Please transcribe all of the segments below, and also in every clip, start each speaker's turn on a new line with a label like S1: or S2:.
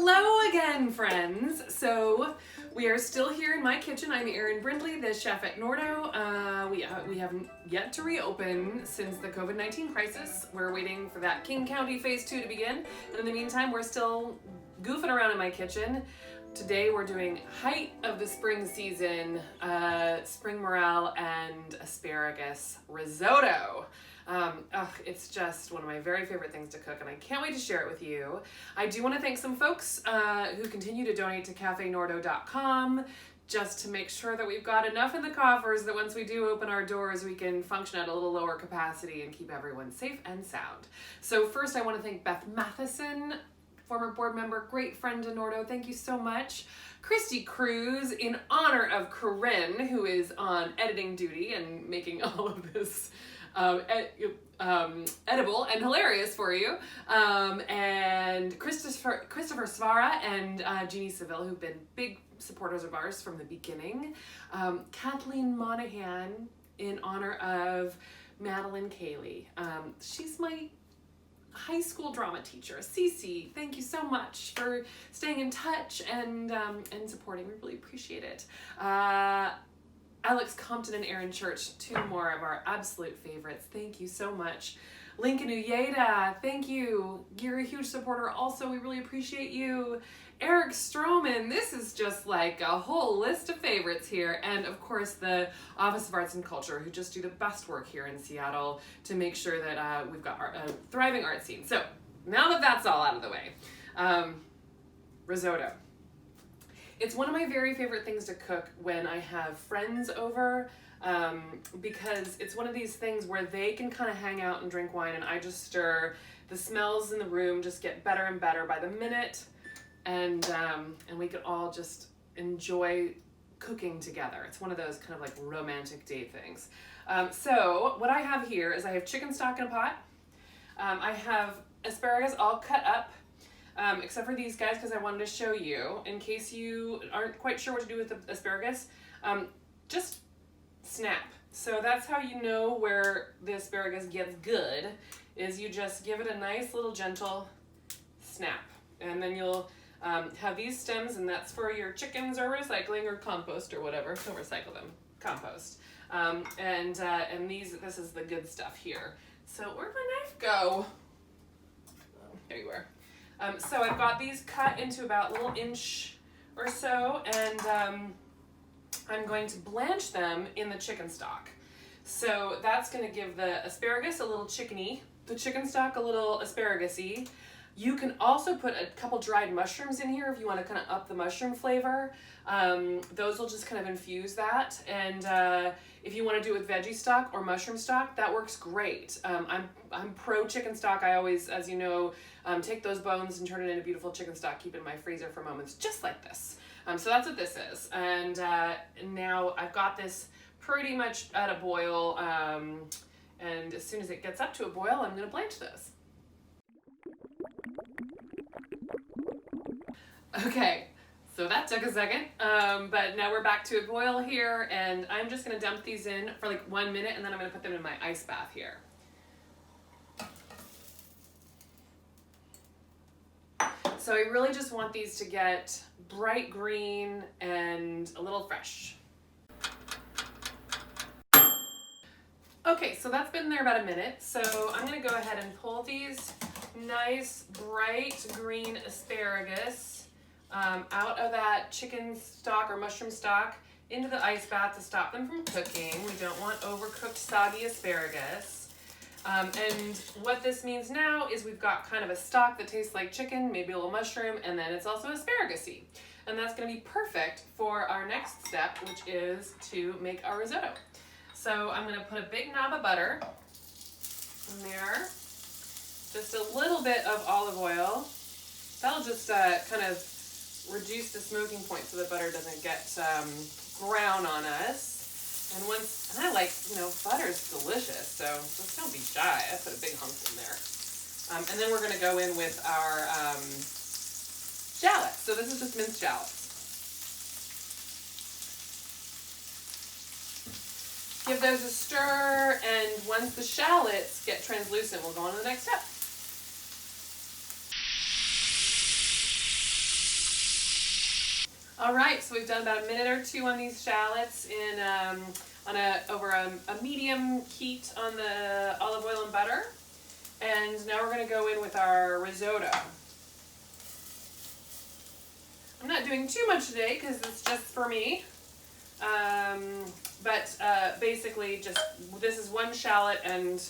S1: Hello again, friends. So we are still here in my kitchen. I'm Erin Brindley, the chef at Nordo. We haven't yet to reopen since the COVID-19 crisis. We're waiting for that King County Phase 2 to begin. And in the meantime, we're still goofing around in my kitchen. Today we're doing height of the spring season, spring morel and asparagus risotto. It's just one of my very favorite things to cook, and I can't wait to share it with you. I do want to thank some folks who continue to donate to cafenordo.com just to make sure that we've got enough in the coffers that once we do open our doors, we can function at a little lower capacity and keep everyone safe and sound. So first I want to thank Beth Matheson, former board member, great friend to Nordo. Thank you so much. Christy Cruz, in honor of Corinne, who is on editing duty and making all of this edible and hilarious for you, and Christopher Svara and Jeannie Seville, who've been big supporters of ours from the beginning. Kathleen Monahan, in honor of Madeline Cayley. She's my high school drama teacher. Cece, thank you so much for staying in touch and supporting. We really appreciate it. Alex Compton and Aaron Church, two more of our absolute favorites. Thank you so much. Lincoln Uyeda, thank you. You're a huge supporter also. We really appreciate you. Eric Stroman, this is just like a whole list of favorites here. And of course, the Office of Arts and Culture, who just do the best work here in Seattle to make sure that we've got a thriving art scene. So now that that's all out of the way, risotto. It's one of my very favorite things to cook when I have friends over, because it's one of these things where they can kind of hang out and drink wine and I just stir. The smells in the room just get better and better by the minute, and we can all just enjoy cooking together. It's one of those kind of like romantic date things. So what I have here is I have chicken stock in a pot. I have asparagus all cut up. Except for these guys, because I wanted to show you, in case you aren't quite sure what to do with the asparagus, just snap. So that's how you know where the asparagus gets good, is you just give it a nice little gentle snap. And then you'll have these stems, and that's for your chickens or recycling or compost or whatever. Don't recycle them, compost. And this is the good stuff here. So where'd my knife go? Oh, there you are. So I've got these cut into about a little inch or so, and I'm going to blanch them in the chicken stock. So that's going to give the asparagus a little chickeny, the chicken stock a little asparagus-y. You can also put a couple dried mushrooms in here if you want to kind of up the mushroom flavor. Those will just kind of infuse that. And if you want to do it with veggie stock or mushroom stock, that works great. I'm pro chicken stock. I always, as you know, take those bones and turn it into beautiful chicken stock, keep it in my freezer for moments just like this. So that's what this is. And now I've got this pretty much at a boil. And as soon as it gets up to a boil, I'm going to blanch this. Okay, so that took a second, but now we're back to a boil here, and I'm just going to dump these in for like 1 minute, and then I'm going to put them in my ice bath here. So I really just want these to get bright green and a little fresh. Okay, so that's been there about a minute, so I'm going to go ahead and pull these nice bright green asparagus out of that chicken stock or mushroom stock into the ice bath to stop them from cooking. We don't want overcooked soggy asparagus. And what this means now is we've got kind of a stock that tastes like chicken, maybe a little mushroom, and then it's also asparagus-y. And that's going to be perfect for our next step, which is to make our risotto. So I'm going to put a big knob of butter in there, just a little bit of olive oil. That'll just kind of reduce the smoking point so the butter doesn't get brown on us. And I like, butter's delicious, so just don't be shy. I put a big hunk in there. And then we're going to go in with our shallots. So this is just minced shallots. Give those a stir, and once the shallots get translucent, we'll go on to the next step. All right, so we've done about a minute or two on these shallots in over a medium heat on the olive oil and butter. And now we're going to go in with our risotto. I'm not doing too much today because it's just for me. But basically just, this is 1 shallot and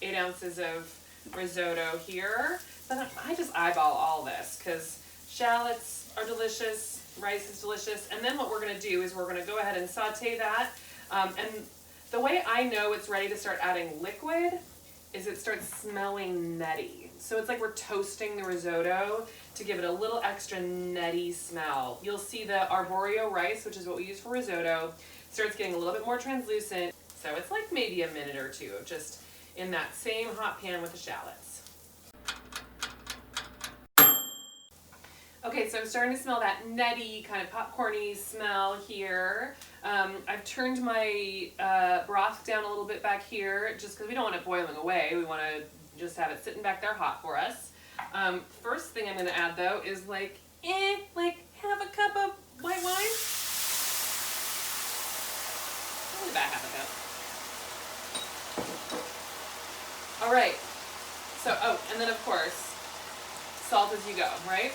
S1: 8 ounces of risotto here. But I just eyeball all this because shallots are delicious, rice is delicious. And then what we're going to do is we're going to go ahead and saute that. And the way I know it's ready to start adding liquid is it starts smelling nutty. So it's like we're toasting the risotto to give it a little extra nutty smell. You'll see the arborio rice, which is what we use for risotto, starts getting a little bit more translucent. So it's like maybe a minute or two of just in that same hot pan with the shallots. Okay, so I'm starting to smell that nutty, kind of popcorny smell here. I've turned my broth down a little bit back here just because we don't want it boiling away. We want to just have it sitting back there hot for us. First thing I'm going to add though is like half a cup of white wine. Only about half a cup. All right. So, oh, and then of course, salt as you go, right?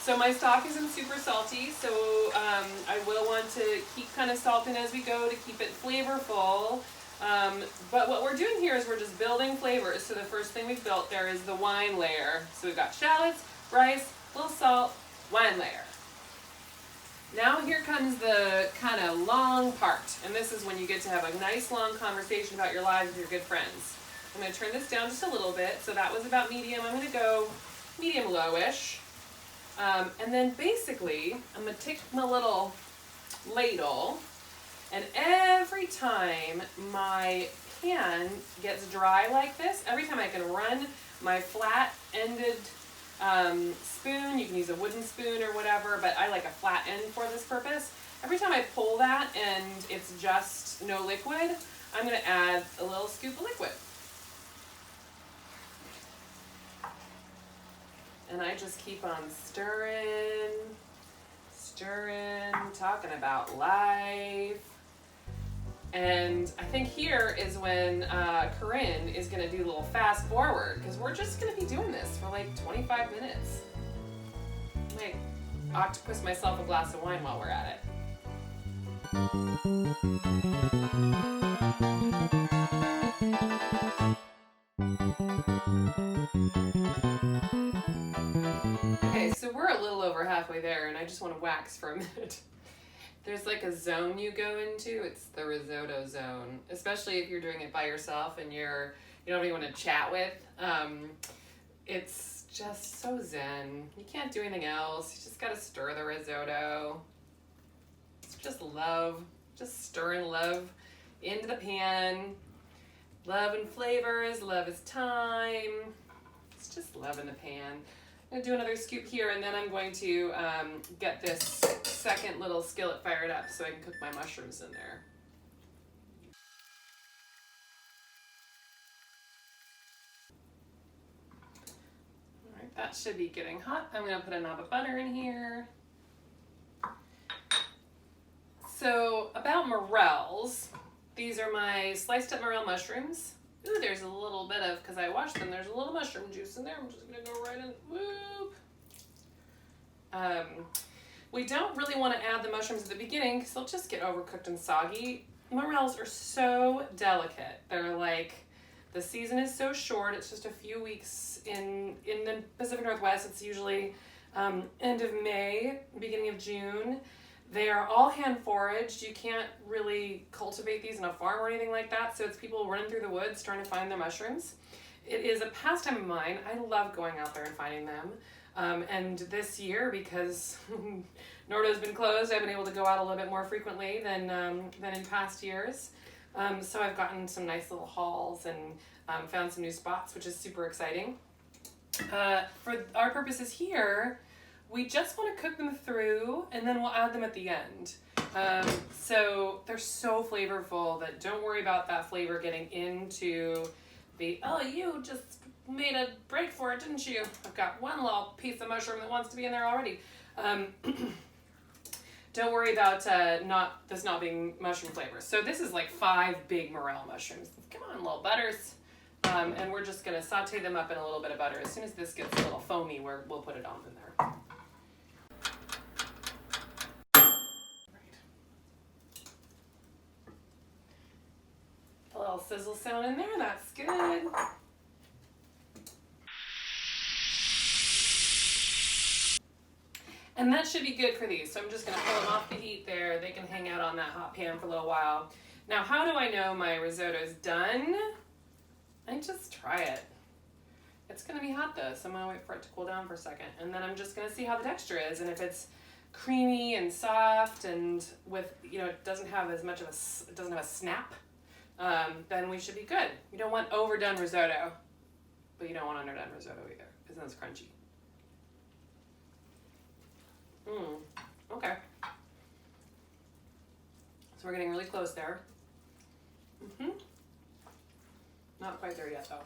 S1: So my stock isn't super salty, so I will want to keep kind of salting as we go to keep it flavorful. But what we're doing here is we're just building flavors. So the first thing we've built there is the wine layer. So we've got shallots, rice, a little salt, wine layer. Now here comes the kind of long part. And this is when you get to have a nice long conversation about your lives with your good friends. I'm going to turn this down just a little bit. So that was about medium. I'm going to go medium lowish. And then basically, I'm going to take my little ladle, and every time my pan gets dry like this, every time I can run my flat-ended spoon, you can use a wooden spoon or whatever, but I like a flat end for this purpose. Every time I pull that and it's just no liquid, I'm going to add a little scoop of liquid. And I just keep on stirring, talking about life. And I think here is when Corinne is going to do a little fast forward, because we're just going to be doing this for like 25 minutes. I might octopus myself a glass of wine while we're at it. Okay, so we're a little over halfway there, and I just want to wax for a minute. There's like a zone you go into. It's the risotto zone, especially if you're doing it by yourself and you don't have anyone to chat with. It's just so zen. You can't do anything else. You just gotta stir the risotto. It's just love, just stirring love into the pan. Love and flavors, love is time. It's just love in the pan. I'm gonna do another scoop here, and then I'm going to get this second little skillet fired up so I can cook my mushrooms in there. All right, that should be getting hot. I'm gonna put a knob of butter in here. So about morels, these are my sliced up morel mushrooms. Ooh, there's a little bit of, because I washed them, there's a little mushroom juice in there. I'm just going to go right in. Whoop. We don't really want to add the mushrooms at the beginning because they'll just get overcooked and soggy. Morels are so delicate. They're like, the season is so short. It's just a few weeks in the Pacific Northwest. It's usually end of May, beginning of June. They are all hand foraged. You can't really cultivate these in a farm or anything like that, so it's people running through the woods trying to find their mushrooms. It is a pastime of mine. I love going out there and finding them. And this year, because Nordo's been closed, I've been able to go out a little bit more frequently than in past years. So I've gotten some nice little hauls and found some new spots, which is super exciting. For our purposes here, we just want to cook them through, and then we'll add them at the end. So they're so flavorful that don't worry about that flavor getting into be, oh, you just made a break for it, didn't you? I've got one little piece of mushroom that wants to be in there already. Don't worry about this not being mushroom flavors. So this is like 5 big morel mushrooms. Come on, little butters. And we're just gonna saute them up in a little bit of butter. As soon as this gets a little foamy, we'll put it on in there. A little sizzle sound in there, that's good. And that should be good for these. So I'm just gonna pull them off the heat there. They can hang out on that hot pan for a little while. Now, how do I know my risotto's done? I just try it. It's gonna be hot though, so I'm gonna wait for it to cool down for a second. And then I'm just gonna see how the texture is. And if it's creamy and soft and with, it doesn't have as much of it doesn't have a snap, then we should be good. You don't want overdone risotto, but you don't want underdone risotto either, because then it's crunchy. Okay. So we're getting really close there. Not quite there yet though.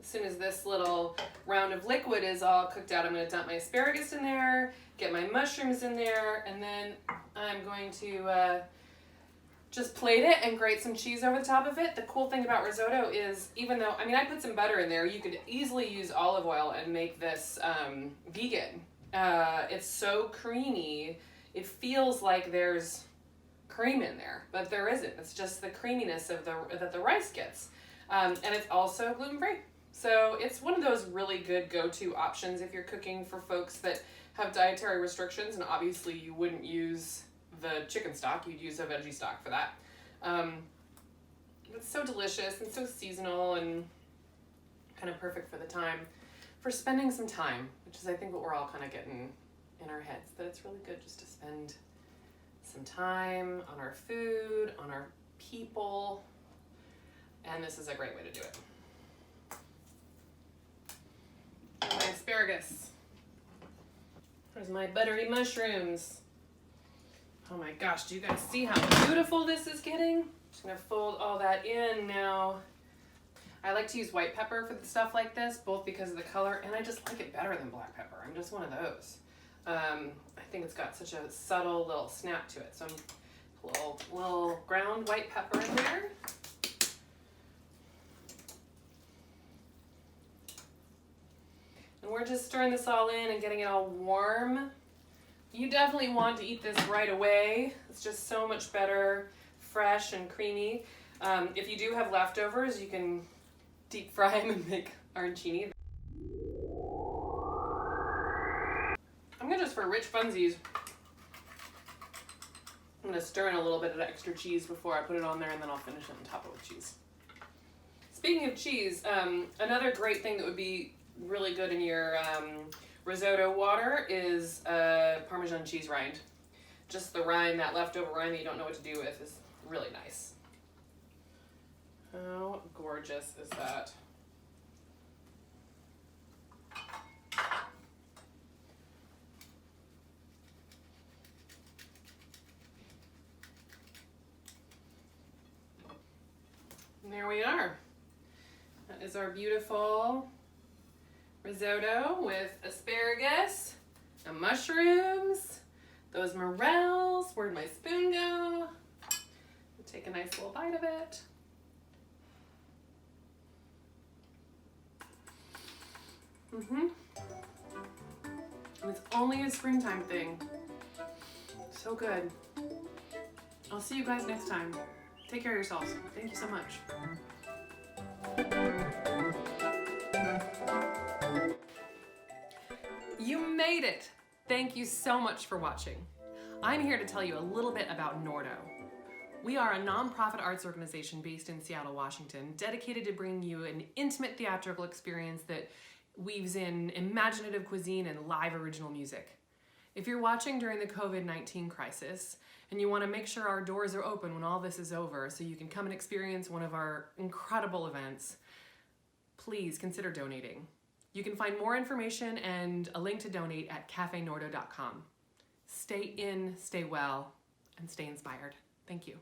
S1: As soon as this little round of liquid is all cooked out, I'm going to dump my asparagus in there, get my mushrooms in there, and then I'm going to just plate it and grate some cheese over the top of it. The cool thing about risotto is, even though, I put some butter in there, you could easily use olive oil and make this vegan. It's so creamy, it feels like there's cream in there, but there isn't. It's just the creaminess that the rice gets. And it's also gluten-free. So it's one of those really good go-to options if you're cooking for folks that have dietary restrictions, and obviously you wouldn't use the chicken stock, you'd use a veggie stock for that. It's so delicious and so seasonal and kind of perfect for the time, for spending some time, which is I think what we're all kind of getting in our heads, that it's really good just to spend some time on our food, on our people, and this is a great way to do it. And my asparagus. There's my buttery mushrooms. Oh my gosh, do you guys see how beautiful this is getting? Just gonna fold all that in now. I like to use white pepper for stuff like this, both because of the color, and I just like it better than black pepper. I'm just one of those. I think it's got such a subtle little snap to it. So I'm a little ground white pepper in there. And we're just stirring this all in and getting it all warm. You definitely want to eat this right away. It's just so much better, fresh and creamy. If you do have leftovers, you can deep fry them and make arancini. I'm gonna just, for rich funsies, I'm gonna stir in a little bit of extra cheese before I put it on there, and then I'll finish it on top of it with cheese. Speaking of cheese, another great thing that would be really good in your risotto water is Parmesan cheese rind. Just the rind, that leftover rind that you don't know what to do with, is really nice. How gorgeous is that? And there we are. That is our beautiful risotto with asparagus and mushrooms, those morels. Where'd my spoon go? Take a nice little bite of it. And it's only a springtime thing. So good. I'll see you guys next time. Take care of yourselves. Thank you so much. You made it! Thank you so much for watching. I'm here to tell you a little bit about Nordo. We are a nonprofit arts organization based in Seattle, Washington, dedicated to bringing you an intimate theatrical experience that weaves in imaginative cuisine and live original music. If you're watching during the COVID-19 crisis and you want to make sure our doors are open when all this is over so you can come and experience one of our incredible events, please consider donating. You can find more information and a link to donate at cafenordo.com. Stay in, stay well, and stay inspired. Thank you.